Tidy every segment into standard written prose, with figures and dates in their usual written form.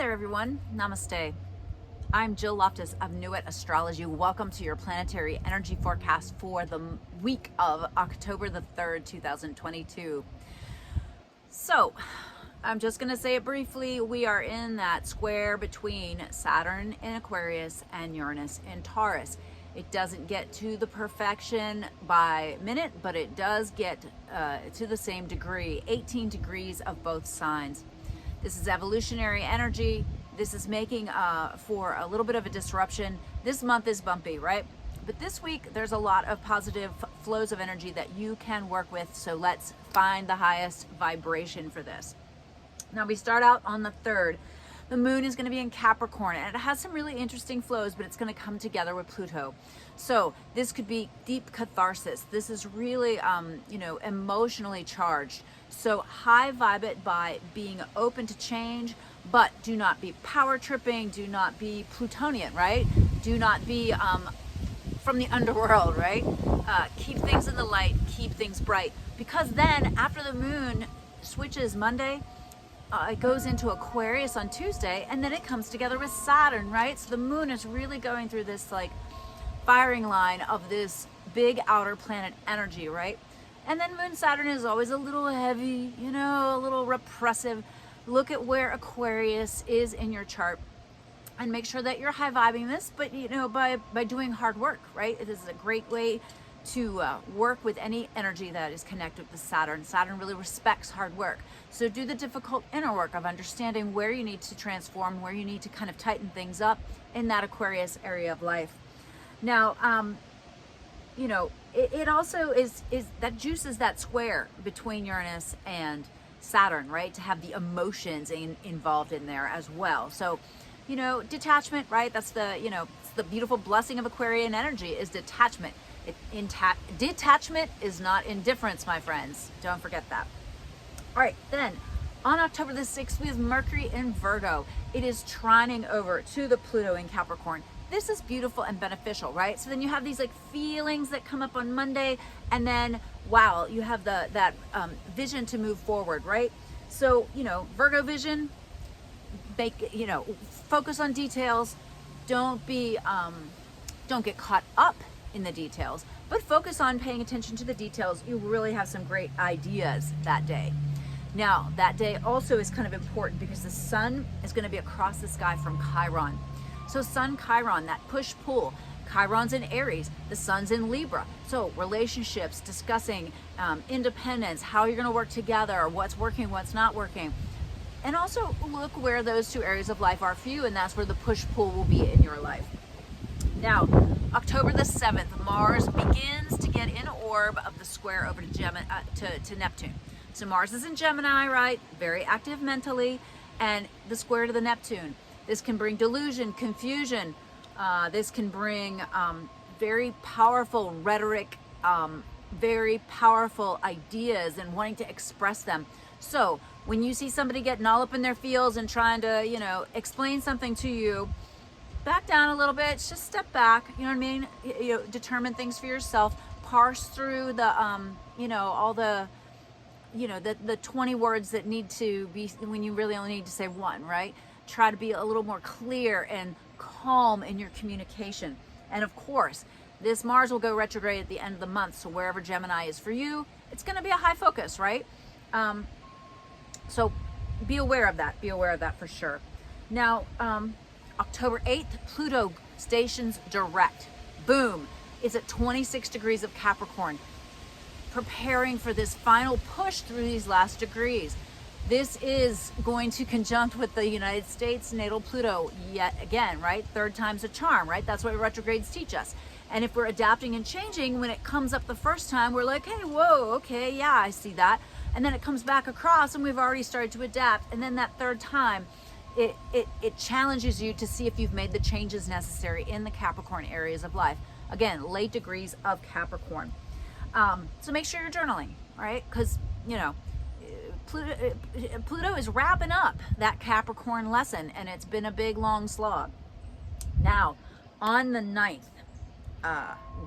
there, everyone. Namaste. I'm Jill Loftus of Nuit Astrology. Welcome to your planetary energy forecast for the week of October the 3rd, 2022. So, I'm just going to say it briefly. We are in that square between Saturn in Aquarius and Uranus in Taurus. It doesn't get to the perfection by minute, but it does get to the same degree, 18 degrees of both signs. This is evolutionary energy. This is making for a little bit of a disruption. This month is bumpy, right? But this week, there's a lot of positive flows of energy that you can work with. So let's find the highest vibration for this. Now we start out on the 3rd. The moon is going to be in Capricorn, and it has some really interesting flows, but it's going to come together with Pluto. So this could be deep catharsis. This is really, emotionally charged. So high vibe it by being open to change, but do not be power tripping. Do not be Plutonian, right? Do not be from the underworld, right? Keep things in the light, keep things bright. Because then after the moon switches Monday, it goes into Aquarius on Tuesday, and then it comes together with Saturn, right? So the moon is really going through this like firing line of this big outer planet energy, right? And then Moon Saturn is always a little heavy, a little repressive. Look at where Aquarius is in your chart and make sure that you're high vibing this, but by doing hard work, right? It is a great way to work with any energy that is connected with Saturn. Saturn really respects hard work. So do the difficult inner work of understanding where you need to transform, where you need to kind of tighten things up in that Aquarius area of life. Now, it also is that juices that square between Uranus and Saturn, right? To have the emotions involved in there as well. So, detachment, right? That's it's the beautiful blessing of Aquarian energy is detachment. Detachment is not indifference, my friends. Don't forget that. All right, then on October the 6th, we have Mercury in Virgo. It is trining over to the Pluto in Capricorn. This is beautiful and beneficial, right? So then you have these like feelings that come up on Monday, and then wow, you have that vision to move forward, right? So Virgo vision, focus on details. Don't get caught up in the details, but focus on paying attention to the details. You really have some great ideas that day. Now, that day also is kind of important because the sun is going to be across the sky from Chiron. So Sun Chiron, that push-pull. Chiron's in Aries, the sun's in Libra. So relationships, discussing independence, how you're going to work together, what's working, what's not working. And also look where those two areas of life are for you, and that's where the push-pull will be in your life. Now, October the 7th, Mars begins to get in orb of the square over to Neptune. So Mars is in Gemini, right? Very active mentally, and the square to the Neptune. This can bring delusion, confusion. This can bring very powerful rhetoric, very powerful ideas and wanting to express them. So when you see somebody getting all up in their feels and trying to, explain something to you, back down a little bit, just step back, you know what I mean? Determine things for yourself, parse through the, all the, the 20 words that need to be, when you really only need to say one, right? Try to be a little more clear and calm in your communication. And of course, this Mars will go retrograde at the end of the month. So wherever Gemini is for you, it's going to be a high focus, right? So be aware of that. Be aware of that for sure. Now, October 8th, Pluto stations direct. Boom. It's at 26 degrees of Capricorn, preparing for this final push through these last degrees. This is going to conjunct with the United States natal Pluto yet again, right? Third time's a charm, right? That's what retrogrades teach us. And if we're adapting and changing, when it comes up the first time, we're like, hey, whoa, okay, yeah, I see that. And then it comes back across and we've already started to adapt. And then that third time, it challenges you to see if you've made the changes necessary in the Capricorn areas of life. Again, late degrees of Capricorn. So make sure you're journaling, all right? Because, Pluto is wrapping up that Capricorn lesson, and it's been a big, long slog. Now, on the 9th,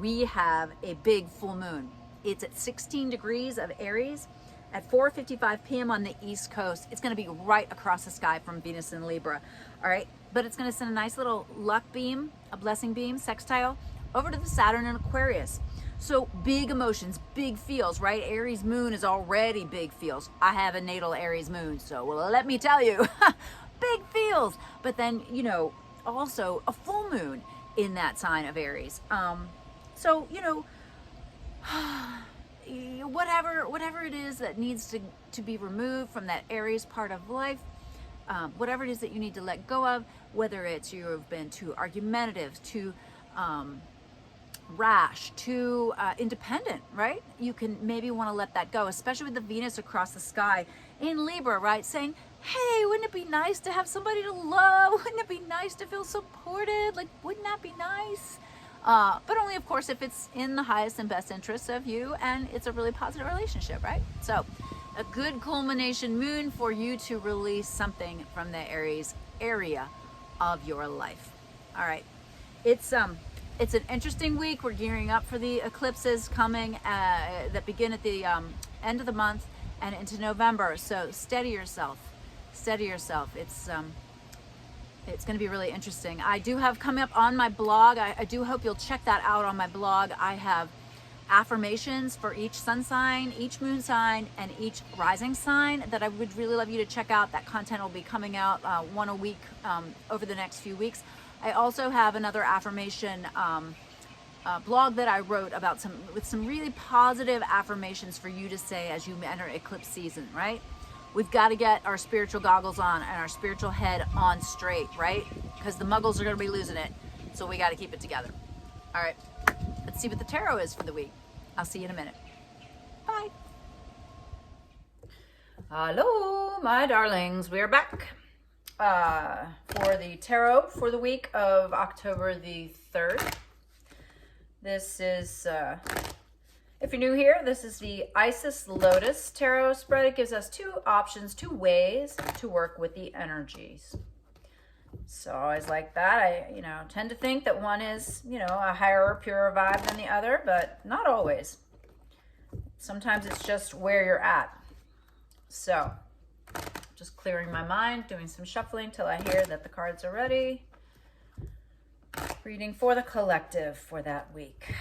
we have a big full moon. It's at 16 degrees of Aries, at 4:55 p.m. on the East Coast. It's going to be right across the sky from Venus in Libra. All right, but it's going to send a nice little luck beam, a blessing beam, sextile over to the Saturn in Aquarius. So big emotions, big feels, right? Aries moon is already big feels. I have a natal Aries moon, so well, let me tell you, big feels. But then, you know, also a full moon in that sign of Aries. So, you know, whatever it is that needs to be removed from that Aries part of life, whatever it is that you need to let go of, whether it's you've been too argumentative, too rash, too independent, right? You can maybe want to let that go, especially with the Venus across the sky in Libra, right? Saying, hey, wouldn't it be nice to have somebody to love? Wouldn't it be nice to feel supported? Like, wouldn't that be nice? But only, of course, if it's in the highest and best interests of you and it's a really positive relationship, right? So a good culmination moon for you to release something from the Aries area of your life. All right. It's an interesting week. We're gearing up for the eclipses coming that begin at the end of the month and into November. So steady yourself. Steady yourself. It's going to be really interesting. I do have coming up on my blog, I do hope you'll check that out on my blog. I have affirmations for each sun sign, each moon sign, and each rising sign that I would really love you to check out. That content will be coming out one a week over the next few weeks. I also have another affirmation blog that I wrote about with some really positive affirmations for you to say as you enter eclipse season, right? We've got to get our spiritual goggles on and our spiritual head on straight, right? Because the muggles are going to be losing it. So we got to keep it together. All right. Let's see what the tarot is for the week. I'll see you in a minute. Bye. Hello, my darlings. We are back for the tarot for the week of October the 3rd. This is... if you're new here, this is the Isis Lotus Tarot spread. It gives us two options, two ways to work with the energies. So I always like that. I, tend to think that one is, a higher, purer vibe than the other, but not always. Sometimes it's just where you're at. So just clearing my mind, doing some shuffling till I hear that the cards are ready. Reading for the collective for that week.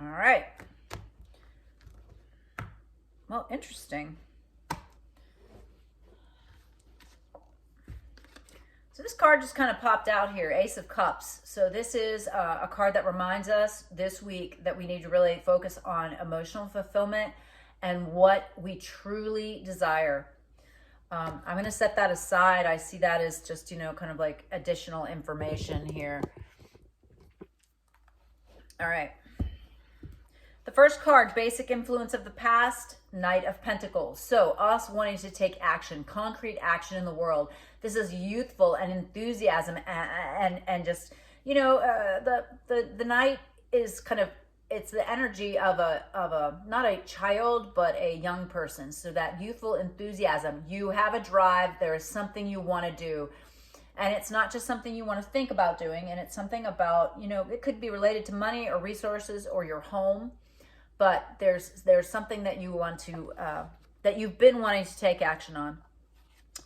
All right. Well, interesting. So this card just kind of popped out here, Ace of Cups. So this is a card that reminds us this week that we need to really focus on emotional fulfillment and what we truly desire. I'm going to set that aside. I see that as just, kind of like additional information here. All right. The first card, basic influence of the past, Knight of Pentacles. So us wanting to take action, concrete action in the world. This is youthful and enthusiasm and just, the Knight is kind of, it's the energy of a not a child, but a young person. So that youthful enthusiasm, you have a drive, there is something you want to do. And it's not just something you want to think about doing, and it's something about, it could be related to money or resources or your home. But there's something that you want to, that you've been wanting to take action on.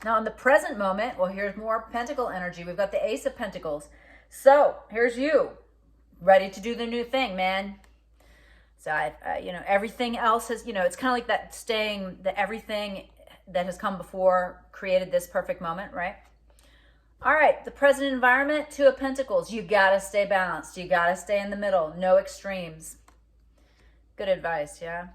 Now in the present moment, well, here's more Pentacle energy. We've got the Ace of Pentacles. So here's you, ready to do the new thing, man. So everything else has, it's kind of like that staying, that everything that has come before created this perfect moment, right? All right, the present environment, Two of Pentacles. You got to stay balanced. You got to stay in the middle. No extremes. Good advice, yeah.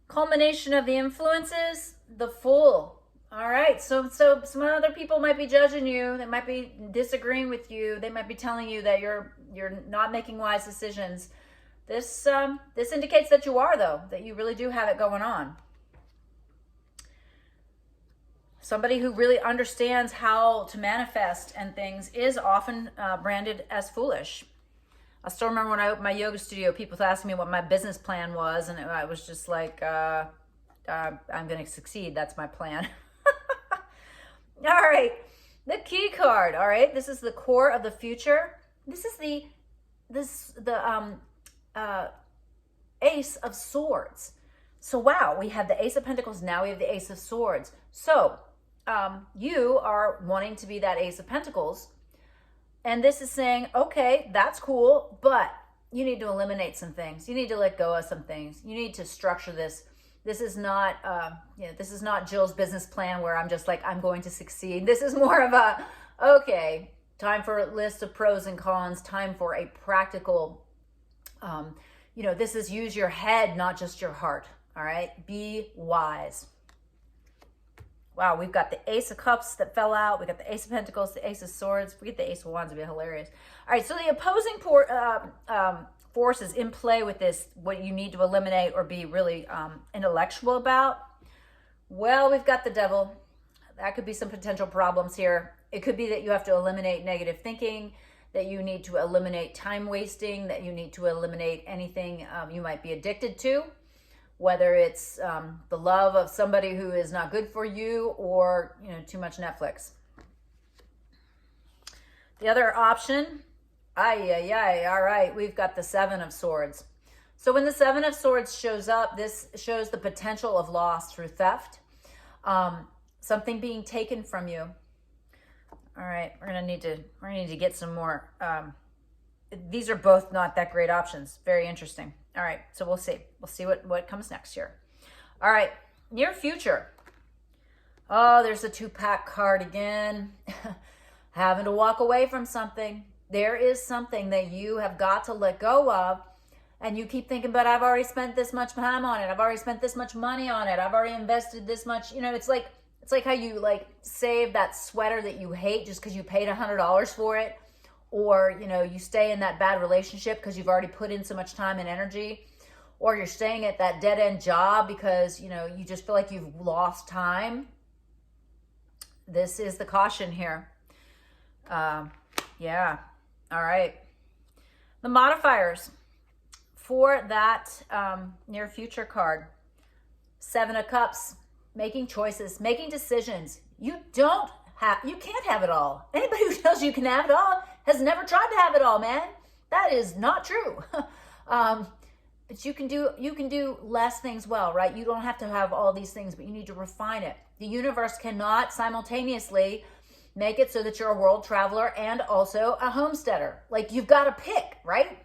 Culmination of the influences, the Fool. All right, so some other people might be judging you. They might be disagreeing with you. They might be telling you that you're not making wise decisions. This indicates that you are, though, that you really do have it going on. Somebody who really understands how to manifest and things is often branded as foolish. I still remember when I opened my yoga studio, people asked me what my business plan was, and I was just like, I'm going to succeed. That's my plan. All right. The key card, all right? This is the core of the future. This is the Ace of Swords. So wow, we have the Ace of Pentacles, now we have the Ace of Swords. So you are wanting to be that Ace of Pentacles, and this is saying, okay, that's cool, but you need to eliminate some things. You need to let go of some things. You need to structure this. This is not, this is not Jill's business plan where I'm just like, I'm going to succeed. This is more of a, okay, time for a list of pros and cons, time for a practical, this is use your head, not just your heart. All right, be wise. Wow, we've got the Ace of Cups that fell out. We got the Ace of Pentacles, the Ace of Swords. Forget the Ace of Wands, would be hilarious. All right, so the opposing forces in play with this, what you need to eliminate or be really intellectual about. Well, we've got the Devil. That could be some potential problems here. It could be that you have to eliminate negative thinking, that you need to eliminate time wasting, that you need to eliminate anything you might be addicted to, whether it's the love of somebody who is not good for you or, too much Netflix. The other option, all right, we've got the Seven of Swords. So when the Seven of Swords shows up, this shows the potential of loss through theft, something being taken from you. All right, we're gonna need to get some more. These are both not that great options. Very interesting. All right, so we'll see. We'll see what comes next here. All right, near future. Oh, there's a two-pack card again. Having to walk away from something. There is something that you have got to let go of, and you keep thinking, but I've already spent this much time on it. I've already spent this much money on it. I've already invested this much. It's like how you save that sweater that you hate just because you paid $100 for it. Or, you stay in that bad relationship because you've already put in so much time and energy. Or you're staying at that dead-end job because, you just feel like you've lost time. This is the caution here. Yeah. All right. The modifiers for that near future card. Seven of Cups. Making choices. Making decisions. You can't have it all. Anybody who tells you can have it all has never tried to have it all, man. That is not true. But you can do less things well, right? You don't have to have all these things, but you need to refine it. The universe cannot simultaneously make it so that you're a world traveler and also a homesteader. You've got to pick, right?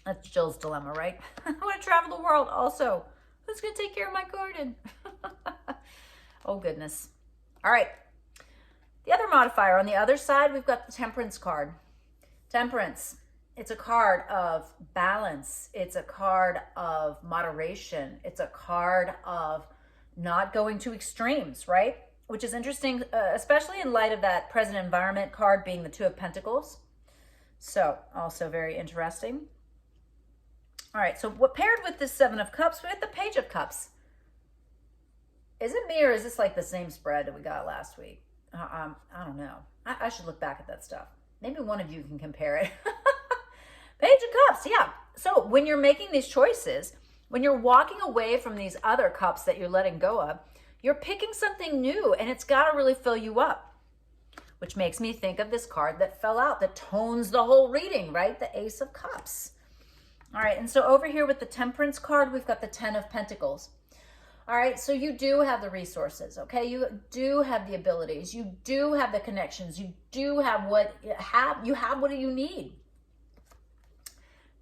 That's Jill's dilemma, right? I want to travel the world also. Who's going to take care of my garden? Oh, goodness. All right. The other modifier on the other side, we've got the Temperance card. Temperance, it's a card of balance. It's a card of moderation. It's a card of not going to extremes, right? Which is interesting, especially in light of that present environment card being the Two of Pentacles. So also very interesting. All right, so what paired with this Seven of Cups, we got the Page of Cups. Is it me or is this the same spread that we got last week? I don't know. I should look back at that stuff. Maybe one of you can compare it. Page of Cups, yeah. So when you're making these choices, when you're walking away from these other cups that you're letting go of, you're picking something new and it's got to really fill you up. Which makes me think of this card that fell out that tones the whole reading, right? The Ace of Cups. All right, and so over here with the Temperance card, we've got the Ten of Pentacles. All right, so you do have the resources, okay? You do have the abilities. You do have the connections. You do have what you need.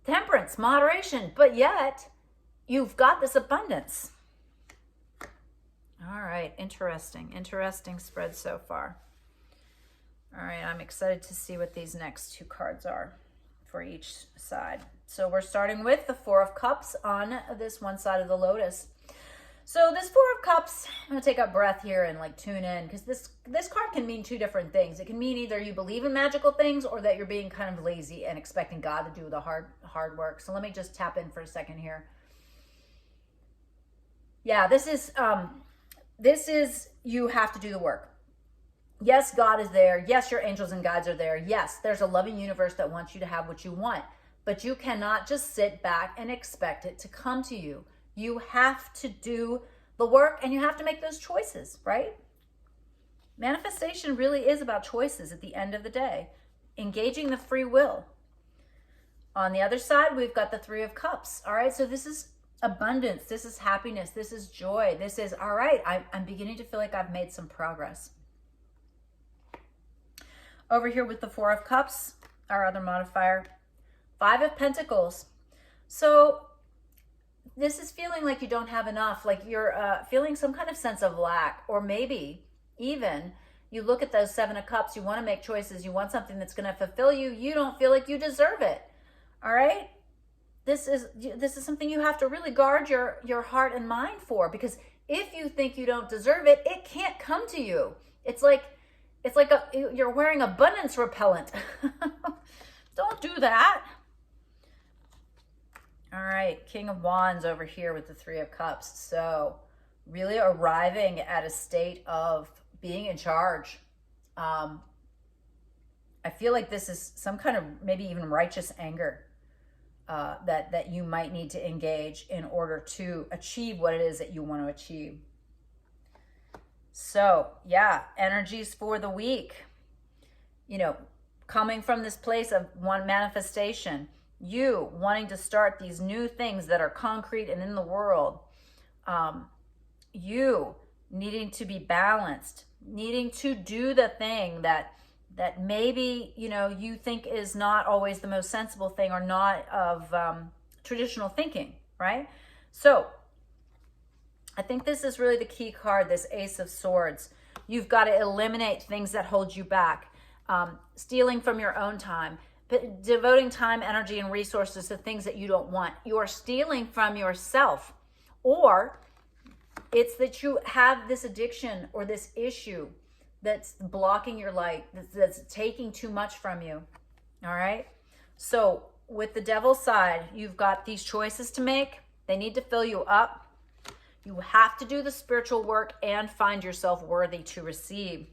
Temperance, moderation, but yet you've got this abundance. All right, interesting spread so far. All right, I'm excited to see what these next two cards are for each side. So we're starting with the Four of Cups on this one side of the lotus. So this Four of Cups, I'm going to take a breath here and tune in because this card can mean two different things. It can mean either you believe in magical things or that you're being kind of lazy and expecting God to do the hard work. So let me just tap in for a second here. Yeah, this is you have to do the work. Yes, God is there. Yes, your angels and guides are there. Yes, there's a loving universe that wants you to have what you want, but you cannot just sit back and expect it to come to you. You have to do the work and you have to make those choices, right? Manifestation really is about choices at the end of the day, engaging the free will. On the other side, we've got the Three of Cups. All right, so this is abundance. This is happiness. This is joy. This is, all right, I'm beginning to feel like I've made some progress. Over here with the Four of Cups, our other modifier, Five of Pentacles. So this is feeling like you don't have enough, like you're feeling some kind of sense of lack, or maybe even you look at those Seven of Cups, you want to make choices, you want something that's going to fulfill you, you don't feel like you deserve it. All right? This is something you have to really guard your heart and mind for, because if you think you don't deserve it, it can't come to you. It's like you're wearing abundance repellent. Don't do that. All right, King of Wands over here with the Three of Cups. So really arriving at a state of being in charge. I feel like this is some kind of maybe even righteous anger that you might need to engage in order to achieve what it is that you want to achieve. So yeah, energies for the week, you know, coming from this place of one manifestation, you wanting to start these new things that are concrete and in the world, you needing to be balanced, needing to do the thing that maybe, you know, you think is not always the most sensible thing, or not of traditional thinking, right? So I think this is really the key card, this Ace of Swords. You've got to eliminate things that hold you back, stealing from your own time, but devoting time, energy, and resources to things that you don't want. You are stealing from yourself, or it's that you have this addiction or this issue that's blocking your light, that's taking too much from you. All right? So with the Devil's side, you've got these choices to make. They need to fill you up. You have to do the spiritual work and find yourself worthy to receive.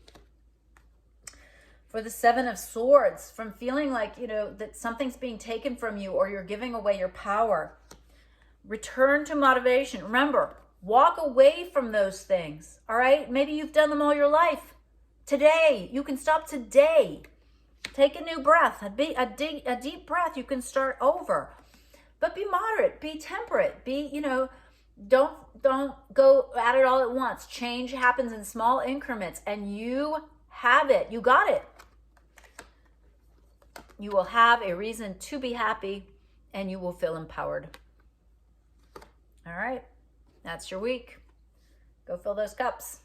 For the Seven of Swords, from feeling like, you know, that something's being taken from you, or you're giving away your power, return to motivation. Remember, walk away from those things. All right? Maybe you've done them all your life. Today, you can stop today. Take a new breath, a deep breath. You can start over. But be moderate, be temperate, be, you know, don't go at it all at once. Change happens in small increments, and you have it. You got it. You will have a reason to be happy, and you will feel empowered. All right, that's your week. Go fill those cups.